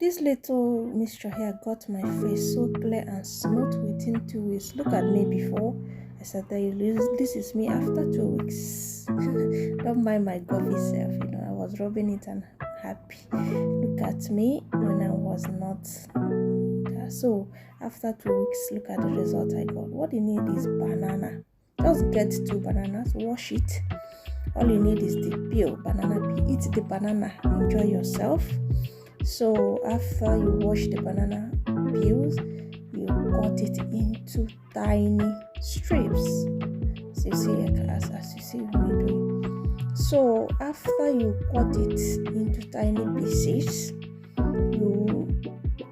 This little mixture here got my face so clear and smooth within 2 weeks. Look at me before I started. This is me after 2 weeks. Don't mind my gaudy self. I was rubbing it and happy. Look at me when I was not. So after 2 weeks, look at the result I got. What you need is banana. Just get 2 bananas, wash it. All you need is the peel, banana peel. Eat the banana, enjoy yourself. So after you wash the banana peels, you cut it into tiny strips. So you see, as you see me doing. So after you cut it into tiny pieces, you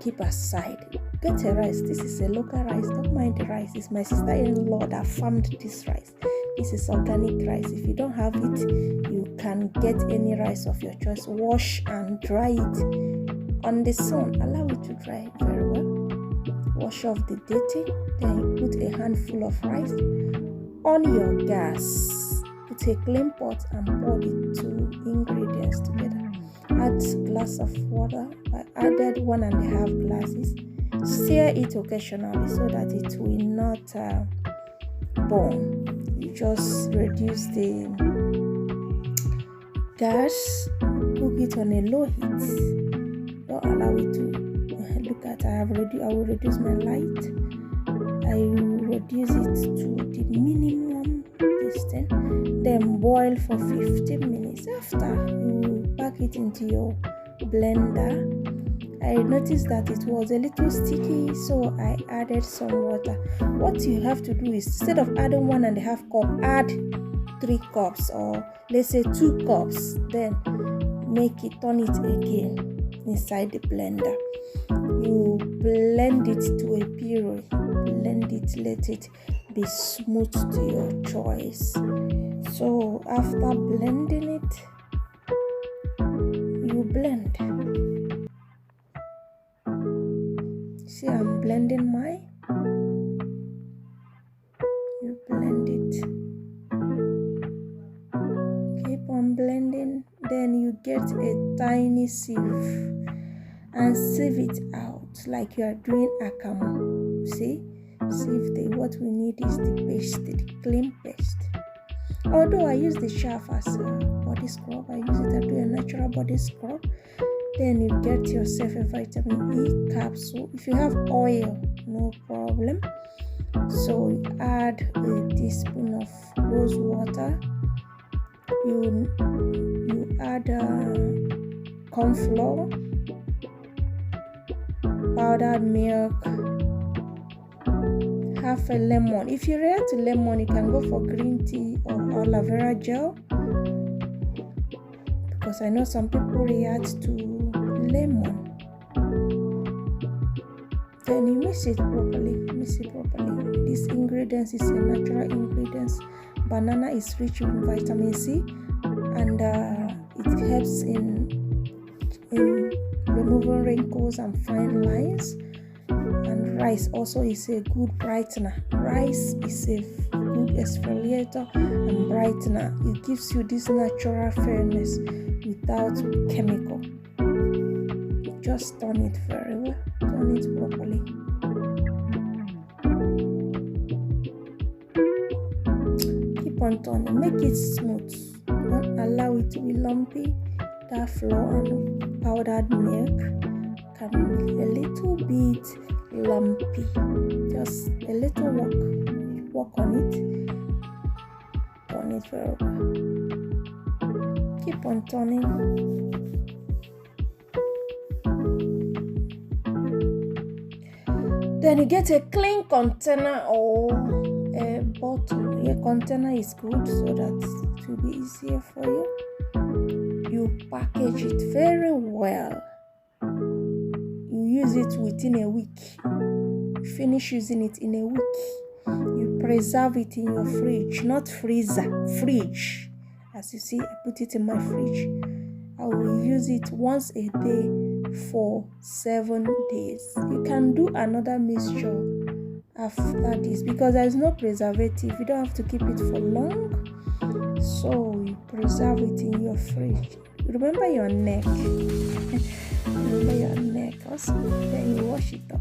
keep aside. Get a rice. This is a local rice. Don't mind the rice. It's my sister-in-law that farmed this rice. This is organic rice. If you don't have it, you can get any rice of your choice. Wash and dry it on the sun. Allow it to dry very well. Wash off the dirty. Then you put a handful of rice on your gas. Put a clean pot and pour the 2 ingredients together. Add glass of water. I added 1.5 glasses. Stir it occasionally so that it will not burn. You just reduce the gas, cook it on a low heat. Don't allow it to look at. I will reduce my light. I will reduce it to the minimum distance. Then boil for 15 minutes. After, you pack it into your blender. I noticed that it was a little sticky, so I added some water. What you have to do is, instead of adding 1.5 cup, add 3 cups, or let's say 2 cups. Then turn it again inside the blender. You blend it to a puree. Blend it, let it be smooth to your choice. So after blending it, you blend. See, I'm blending mine. You blend it. Keep on blending. Then you get a tiny sieve and sieve it out like you are doing akamu. See? Sieve what we need is the paste, the clean paste. Although I use the chaff as a body scrub, I use it to do a natural body scrub. Then you get yourself a vitamin E capsule. If you have oil, no problem. So you add a teaspoon of rose water. You add corn flour, powdered milk, half a lemon. If you react to lemon, you can go for green tea or aloe vera gel, because I know some people react to lemon. Then you mix it properly. This ingredients is a natural ingredients. Banana is rich in vitamin C, and it helps in removing wrinkles and fine lines. And rice also is a good brightener. Rice is a good exfoliator and brightener. It gives you this natural fairness without chemical. Just turn it very well. Turn it properly. Keep on turning. Make it smooth. Don't allow it to be lumpy. That flour and powdered milk can be a little bit lumpy. Just a little work on it. Turn it very well. Keep on turning. Then you get a clean container or a bottle. A container is good so that it will be easier for you. You package it very well. You use it within a week. You finish using it in a week. You preserve it in your fridge, not freezer, fridge. As you see, I put it in my fridge. I will use it once a day for 7 days. You can do another mixture after this because there is no preservative. You don't have to keep it for long. So you preserve it in your fridge. Remember your neck. Remember your neck. mask, then you wash it off.